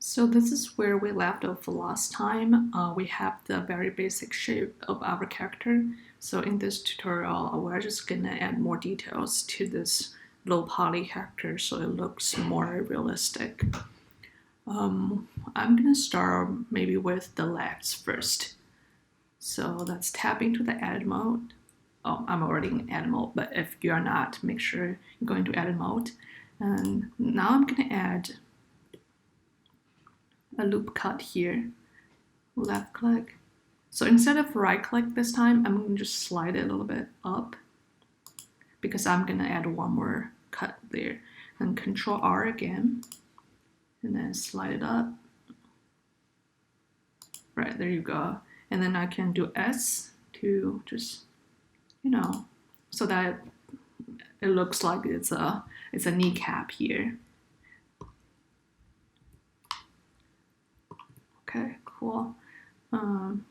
So this is where we left off last time. We have the very basic shape of our character. So in this tutorial, we're just gonna add more details to this low poly character so it looks more realistic. I'm gonna start maybe with the legs first. So let's tap into the edit mode. Oh, I'm already in edit mode, but if you're not, make sure you go into edit mode. And now I'm gonna add a loop cut here, left click. So instead of right click this time, I'm going to just slide it a little bit up because I'm going to add one more cut there. And Control R again, and then slide it up. Right, there you go. And then I can do S to just, so that it looks like it's a kneecap here. Okay, cool. And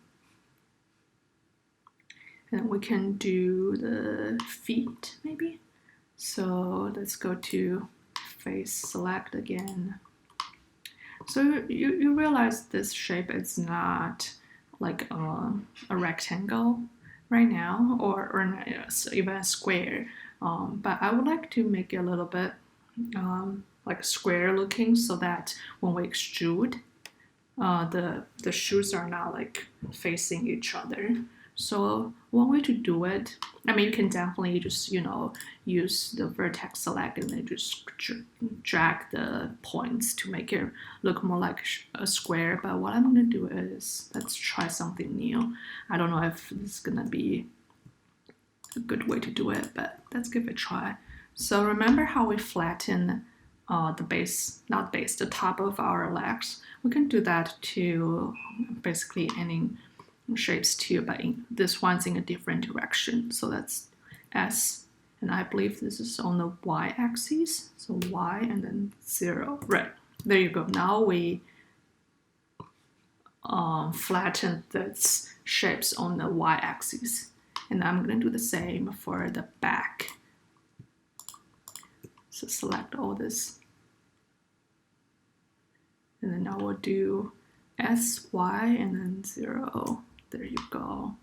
we can do the feet maybe. So let's go to face select again. So you realize this shape is not like a rectangle right now, or even a square. But I would like to make it a little bit like square looking, so that when we extrude, the shoes are not like facing each other. So one way to do it, I mean, you can definitely just use the vertex select and then just drag the points to make it look more like a square. But what I'm gonna do is, let's try something new. I don't know if this is gonna be a good way to do it, but let's give it a try. So remember how we flatten the top of our legs? We can do that to basically any shapes too, but this one's in a different direction. So that's S, and I believe this is on the Y axis. So Y and then 0. Right, there you go. Now we flatten these shapes on the Y axis. And I'm gonna do the same for the back. So select all this. And then I will do S, Y, and then 0. There you go.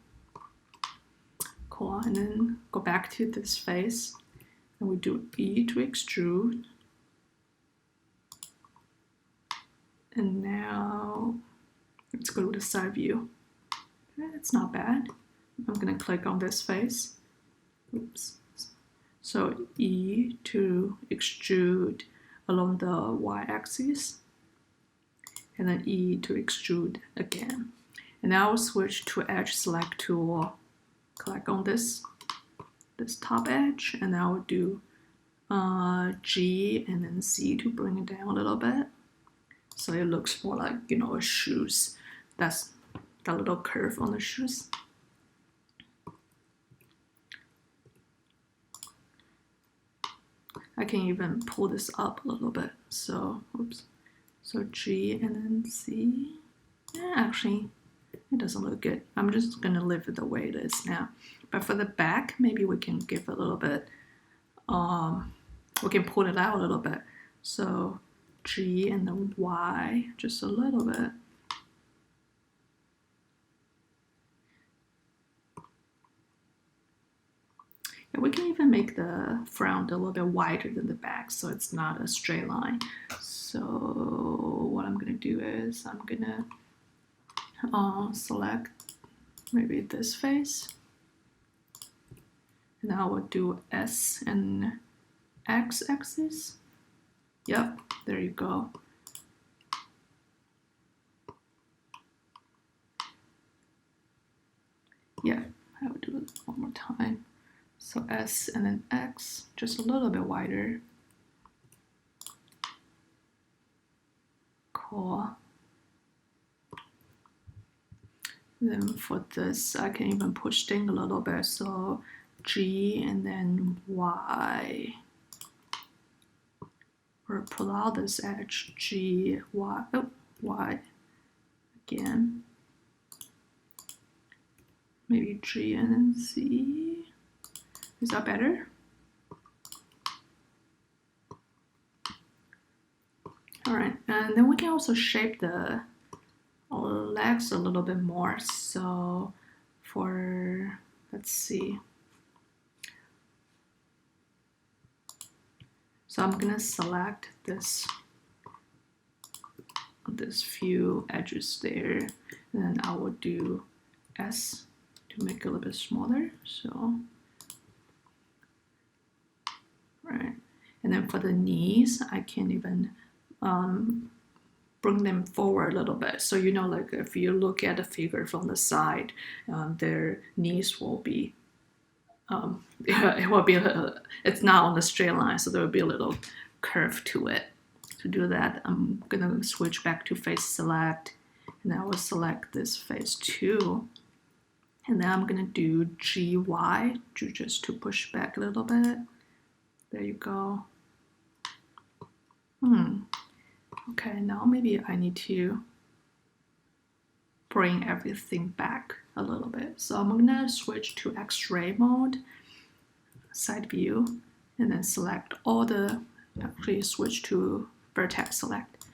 Cool. And then go back to this face. And we do E to extrude. And now let's go to the side view. Okay, that's not bad. I'm gonna click on this face. Oops. So E to extrude along the Y axis. And then E to extrude again. And now I'll switch to edge select tool, click on this top edge, and then I'll do G and then C to bring it down a little bit. So it looks more like, a shoes. That's that little curve on the shoes. I can even pull this up a little bit. So, oops. So G and then C. Yeah, actually, it doesn't look good. I'm just gonna leave it the way it is now. But for the back, maybe we can give a little bit, we can pull it out a little bit. So G and then Y, just a little bit. And we can even make the front a little bit wider than the back, so it's not a straight line. So what I'm gonna do is I'm gonna select maybe this face, and I will do S and X axis. Yep, there you go. Yeah, I will do it one more time. So S and then X, just a little bit wider. Cool. Then for this, I can even push things a little bit. So G and then Y. Or pull out this edge, G, Y, oh, Y again. Maybe G and then C. Is that better? All right, and then we can also shape the legs a little bit more. So for, let's see. So I'm gonna select this few edges there, and then I will do S to make it a little bit smaller. So, right, and then for the knees, I can even bring them forward a little bit. So you know, like if you look at the figure from the side, their knees will be, it will be, it's not on the straight line, so there will be a little curve to it. To do that, I'm gonna switch back to face select, and I will select this face 2, and then I'm gonna do GY just to push back a little bit. There you go. Okay, now maybe I need to bring everything back a little bit. So I'm gonna switch to X-ray mode, side view, and then select all the, actually switch to vertex select.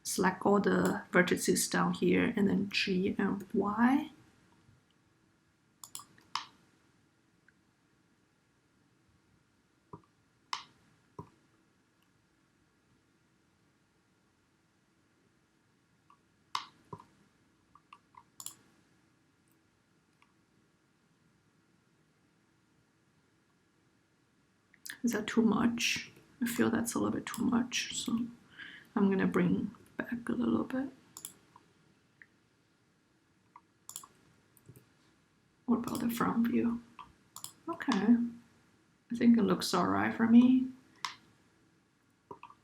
Select all the vertices down here, and then G and Y. Is that too much? I feel that's a little bit too much, so I'm gonna bring back a little bit. What about the front view? Okay, I think it looks all right for me.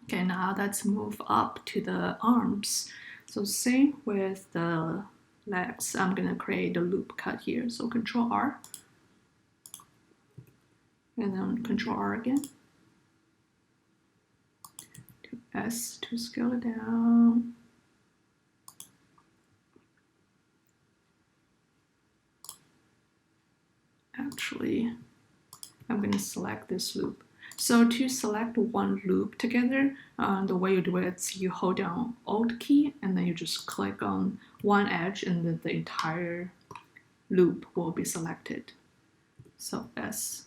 Okay, now let's move up to the arms. So same with the legs, I'm gonna create a loop cut here. So Control R, and then Control R again. To S to scale it down. Actually, I'm gonna select this loop. So to select one loop together, the way you do it is you hold down Alt key and then you just click on one edge and then the entire loop will be selected. So S.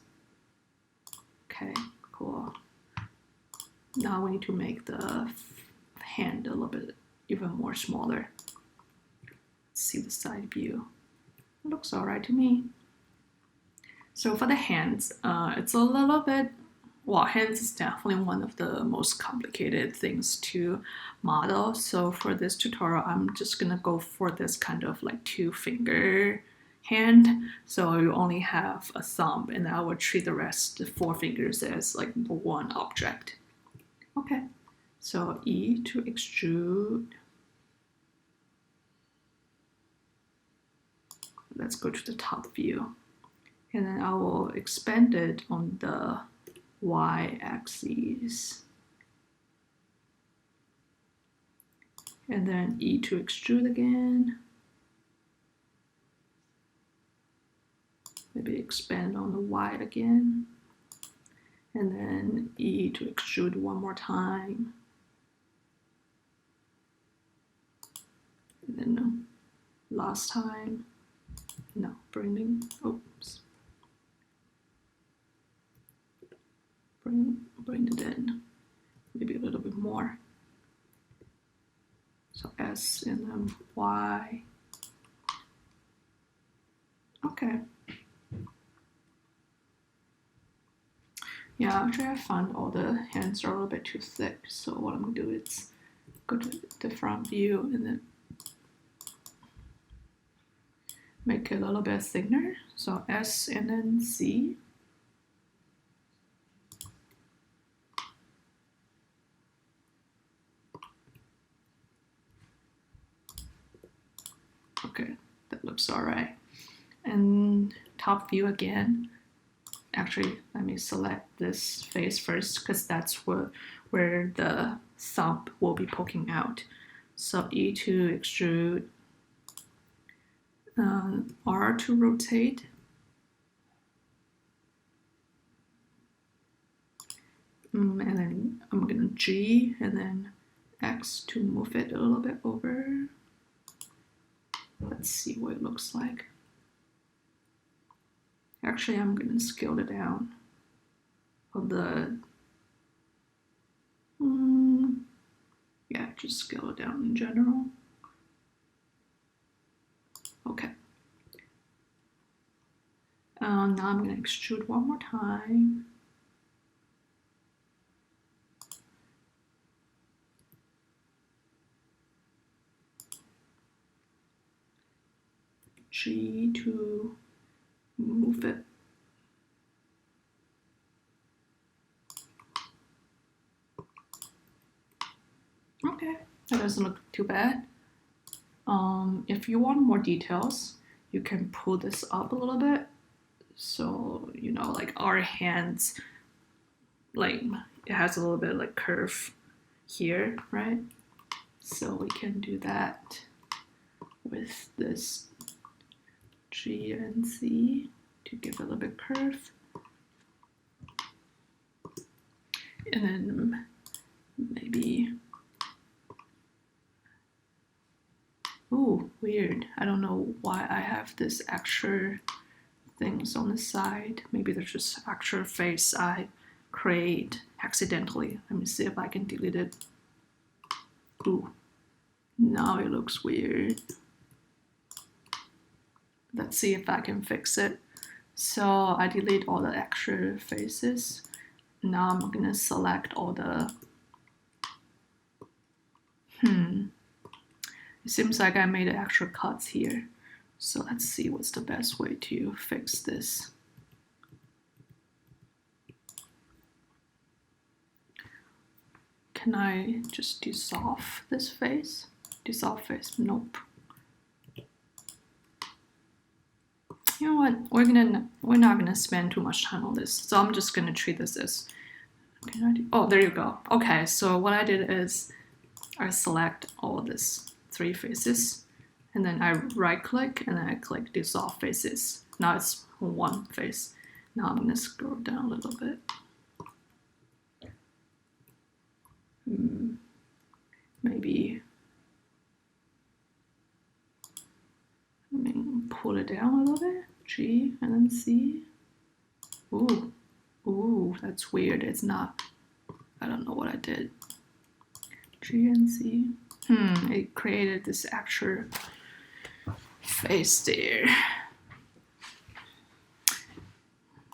Okay, cool. Now we need to make the hand a little bit even more smaller. Let's see the side view. It looks all right to me. So for the hands, it's a little bit, well, hands is definitely one of the most complicated things to model. So for this tutorial, I'm just gonna go for this kind of like 2-finger hand. So you only have a thumb, and I will treat the rest, the 4 fingers, as like one object. Okay, so E to extrude. Let's go to the top view. And then I will expand it on the y-axis. And then E to extrude again. Maybe expand on the y again. And then E to extrude one more time. And then last time, no, bring it in, maybe a little bit more. So S and then Y. Okay. Yeah, actually I found all the hands are a little bit too thick, so what I'm gonna do is go to the front view and then make it a little bit thinner. So S and then Z. Okay, that looks all right. And top view again. Actually, let me select this face first because that's where the thumb will be poking out. So E to extrude, R to rotate, and then I'm gonna G and then X to move it a little bit over. Let's see what it looks like. Actually, I'm going to scale it down of the, yeah, just scale it down in general. Okay. Now I'm going to extrude one more time. G to move it. Okay, that doesn't look too bad. If you want more details, you can pull this up a little bit. So, you know, like our hands, like it has a little bit like curve here, right? So we can do that with this G and C to give it a little bit curve. And then maybe, ooh, weird. I don't know why I have this extra things on the side. Maybe there's just extra face I create accidentally. Let me see if I can delete it. Ooh, now it looks weird. Let's see if I can fix it. So I delete all the extra faces. Now I'm gonna select all the, it seems like I made extra cuts here. So let's see what's the best way to fix this. Can I just dissolve this face? Dissolve face, nope. You know what, we're not gonna spend too much time on this. So I'm just gonna treat this as, oh, there you go. Okay, so what I did is I select all this 3 faces, and then I right click and then I click dissolve faces. Now it's one face. Now I'm gonna scroll down a little bit. Maybe pull it down a little bit. G and then C. Ooh, that's weird. It's not, I don't know what I did. G and C. It created this extra face there.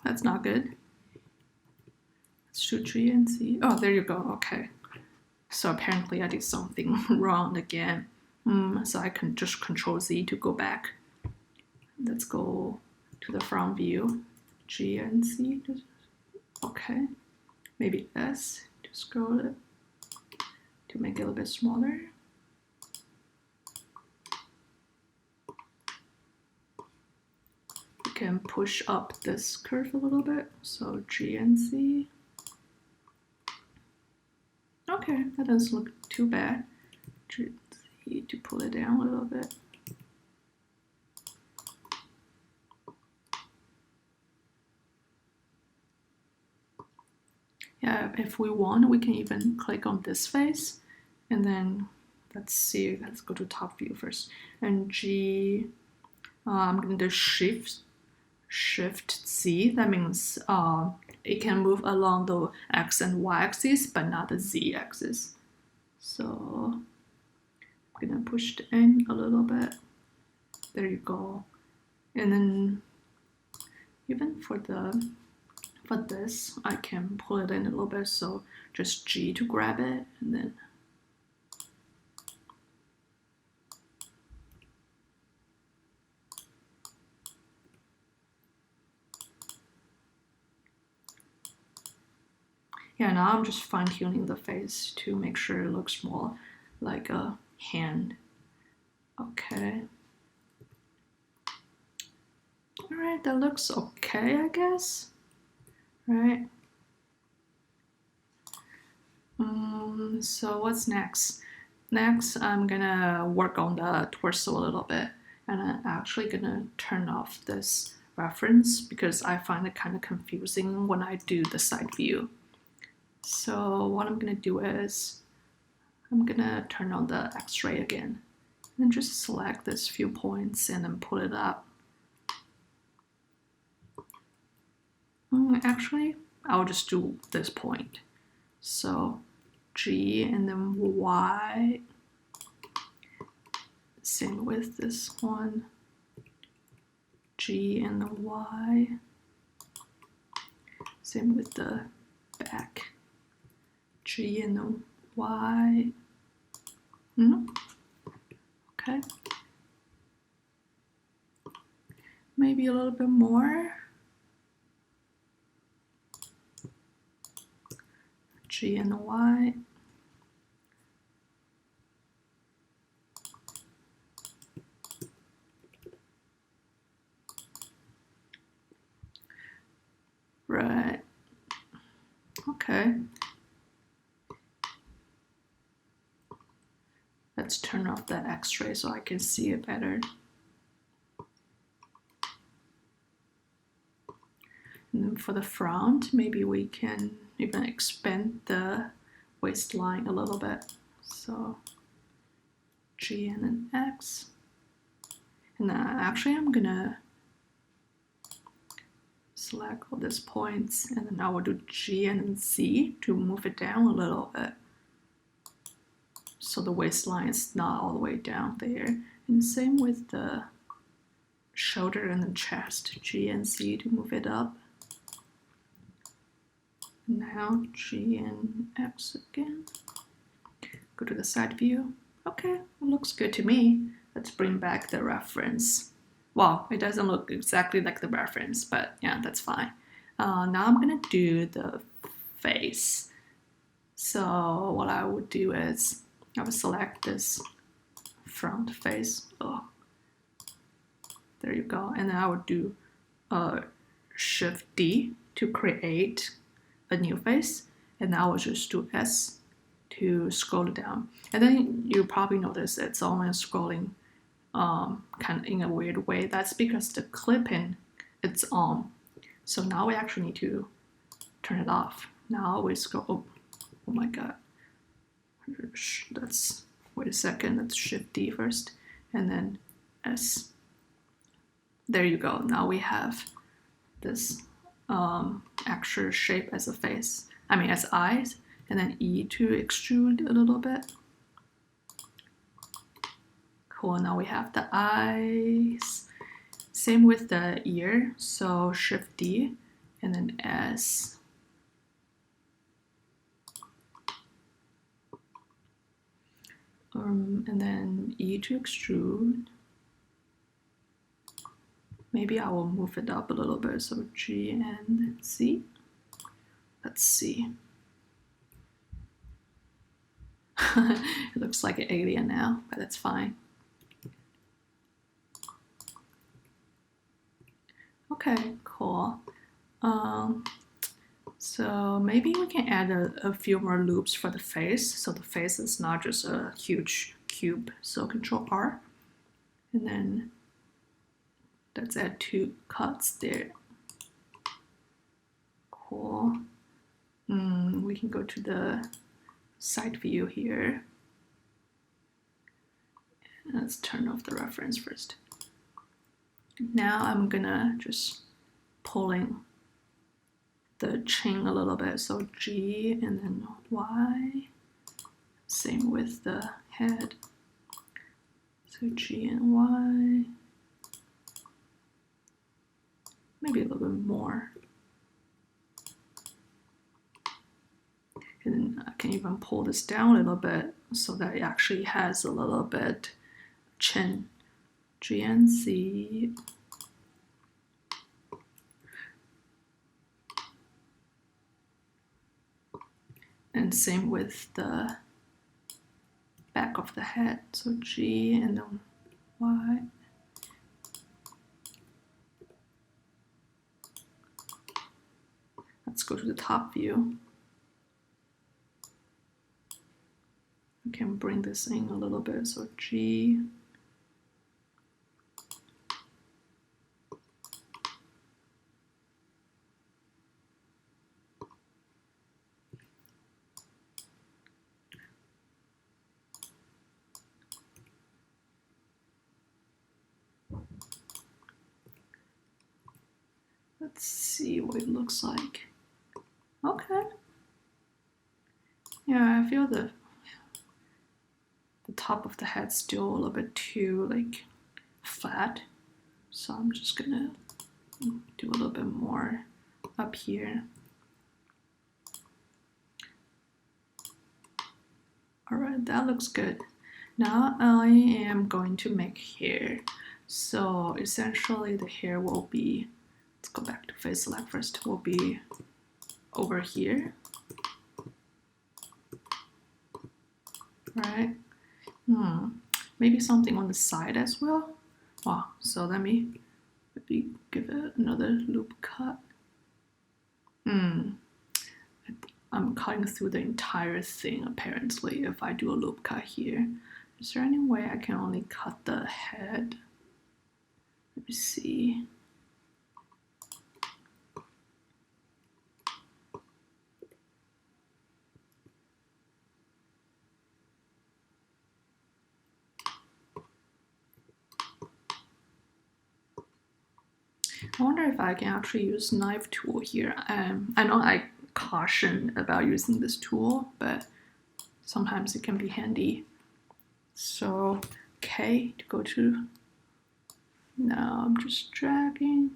That's not good. Let's do G and C. Oh, there you go. Okay. So apparently I did something wrong again. So I can just Control Z to go back. Let's go to the front view. G and C. Okay. Maybe S to scroll it to make it a little bit smaller. You can push up this curve a little bit. So G and C. Okay, that doesn't look too bad. G and C to pull it down a little bit. Yeah, if we want, we can even click on this face, and then let's see, let's go to top view first. And G, I'm going to do Shift Z. That means it can move along the X and Y axis, but not the Z axis. So I'm going to push it in a little bit. There you go. And then even for this, I can pull it in a little bit, so just G to grab it, and then yeah, now I'm just fine-tuning the face to make sure it looks more like a hand. Okay. Alright, that looks okay, I guess. Right. So what's next? Next, I'm gonna work on the torso a little bit, and I'm actually gonna turn off this reference because I find it kind of confusing when I do the side view. So what I'm gonna do is I'm gonna turn on the X-ray again. And then just select this few points and then pull it up. Actually, I'll just do this point. So G and then Y. Same with this one. G and then Y. Same with the back. G and then Y. Okay. Maybe a little bit more. G and Y. Right. Okay. Let's turn off the X-ray so I can see it better. And then for the front, maybe we can even expand the waistline a little bit. So G and then X. And then actually I'm gonna select all these points and then I will do G and then Z to move it down a little bit. So the waistline is not all the way down there. And same with the shoulder and the chest, G and Z to move it up. Now G and X again. Go to the side view. Okay, it looks good to me. Let's bring back the reference. Well, it doesn't look exactly like the reference, but yeah, that's fine. Now I'm gonna do the face. So what I would do is I would select this front face. Oh, there you go. And then I would do Shift D to create a new face. And I will just do S to scroll it down. And then you probably notice it's only scrolling kind of in a weird way. That's because the clipping it's on. So now we actually need to turn it off. Now we scroll. Oh my god. Wait a second, let's Shift D first, and then S. There you go. Now we have this actual shape as a face. I mean, as eyes, and then E to extrude a little bit. Cool. Now we have the eyes. Same with the ear. So Shift D, and then S. And then E to extrude. Maybe I will move it up a little bit. So G and Z. Let's see. It looks like an alien now, but that's fine. Okay, cool. So maybe we can add a few more loops for the face. So the face is not just a huge cube. So Control R. And then let's add 2 cuts there. Cool. We can go to the side view here. Let's turn off the reference first. Now I'm gonna just pull in the chin a little bit. So G and then Y. Same with the head. So G and Y. Maybe a little bit more. And then I can even pull this down a little bit so that it actually has a little bit chin. G and Z. And same with the back of the head. So G and then Y. Let's go to the top view. I can bring this in a little bit. So G. Let's see what it looks like. Okay. Yeah, I feel the top of the head's still a little bit too like flat. So I'm just gonna do a little bit more up here. All right, that looks good. Now I am going to make hair. So essentially the hair will be, let's go back to face select first, will be over here. Right? Maybe something on the side as well. Wow, so let me maybe give it another loop cut. I'm cutting through the entire thing apparently if I do a loop cut here. Is there any way I can only cut the head? Let me see. I wonder if I can actually use knife tool here. I know I caution about using this tool, but sometimes it can be handy. So K to go to, now I'm just dragging.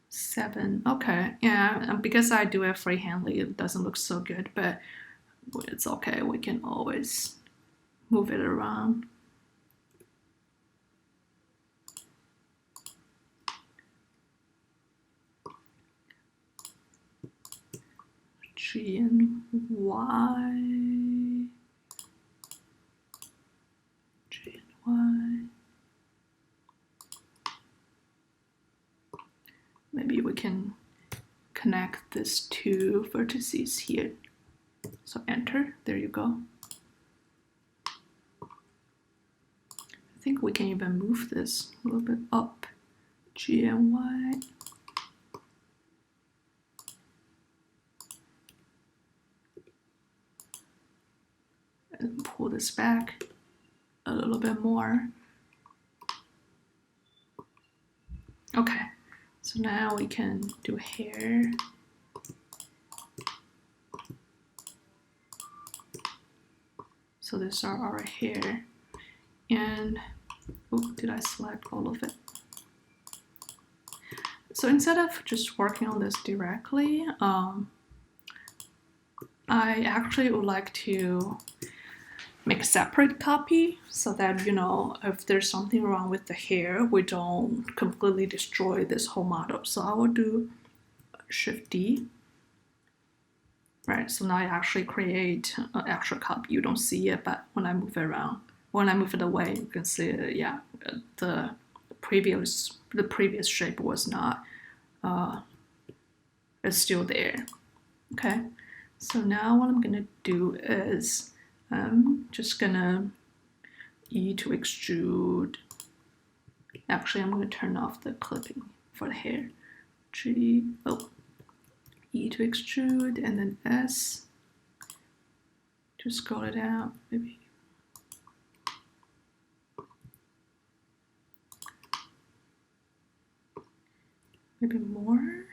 Seven, okay, yeah, because I do it freehandly, it doesn't look so good, but it's okay, we can always move it around. G and Y, G and Y. Maybe we can connect these two vertices here. So enter, there you go. I think we can even move this a little bit up. G and Y. And pull this back a little bit more. Okay, so now we can do hair. So these are our hair. And, oh, did I select all of it? So instead of just working on this directly, I actually would like to make a separate copy so that, you know, if there's something wrong with the hair, we don't completely destroy this whole model. So I will do Shift D. Right, so now I actually create an extra copy. You don't see it, but when I move it around, when I move it away, you can see it, yeah, the previous shape was not, it's still there. Okay, so now what I'm gonna do is I'm just gonna E to extrude. Actually, I'm gonna turn off the clipping for the hair. E to extrude, and then S to scroll it out, maybe. Maybe more.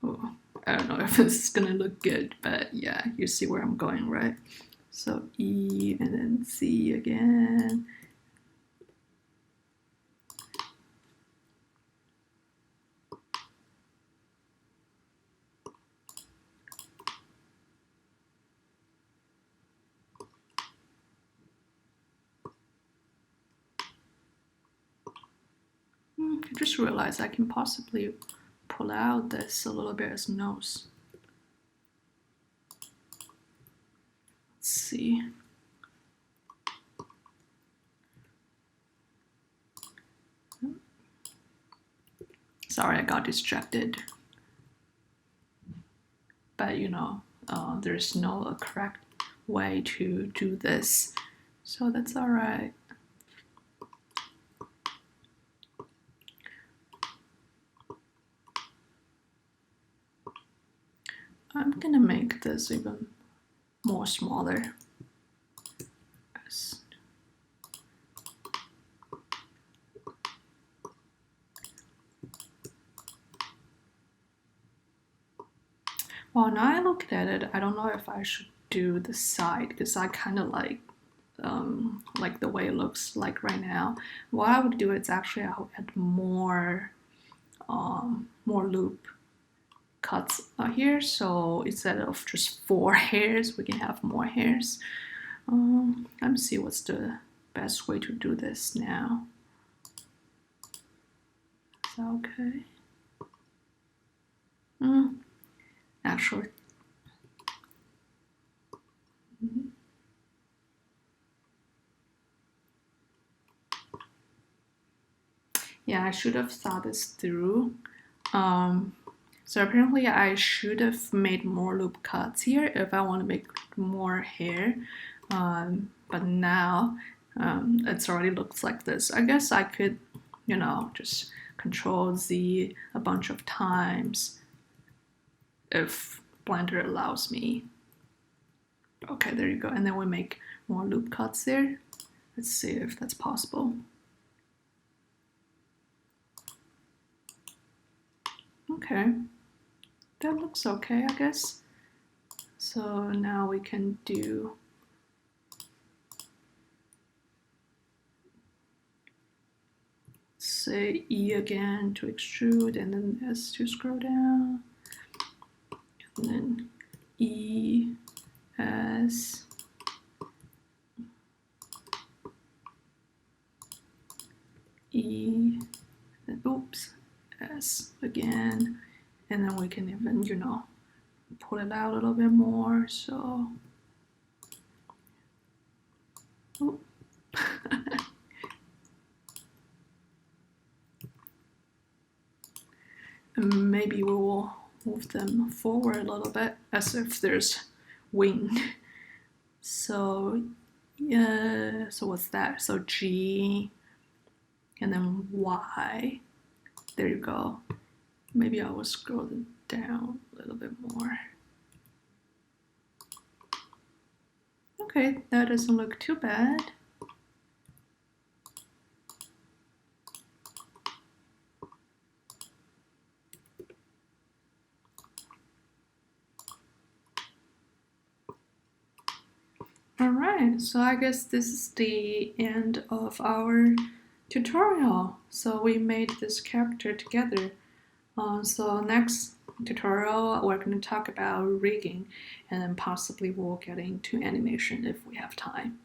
Oh, I don't know if this is gonna look good, but yeah, you see where I'm going, right? So E and then C again. I just realized I can possibly pull out this a little bit as nose. Let's see. Sorry, I got distracted. But you know, there's no correct way to do this, so that's all right. I'm gonna make this even more smaller. Well, now I looked at it, I don't know if I should do the side because I kind of like the way it looks like right now. What I would do is actually I would add more loop cuts here. So instead of just 4 hairs, we can have more hairs. Let me see what's the best way to do this now. Is that okay? Actually. Yeah, I should have thought this through. So apparently I should have made more loop cuts here if I want to make more hair. But now it already looks like this. I guess I could, just Control Z a bunch of times if Blender allows me. Okay, there you go. And then we make more loop cuts there. Let's see if that's possible. Okay, that looks okay, I guess. So now we can do say E again to extrude, and then S to scroll down, and then E, S, E, and oops, S again, and then we can even, pull it out a little bit more, so. Oh. And maybe we will move them forward a little bit as if there's wind. So yeah, so what's that? So G and then Y. There you go. Maybe I will scroll it down a little bit more. Okay, that doesn't look too bad. Alright, so I guess this is the end of our tutorial. So we made this character together. So next tutorial we're going to talk about rigging, and then possibly we'll get into animation if we have time.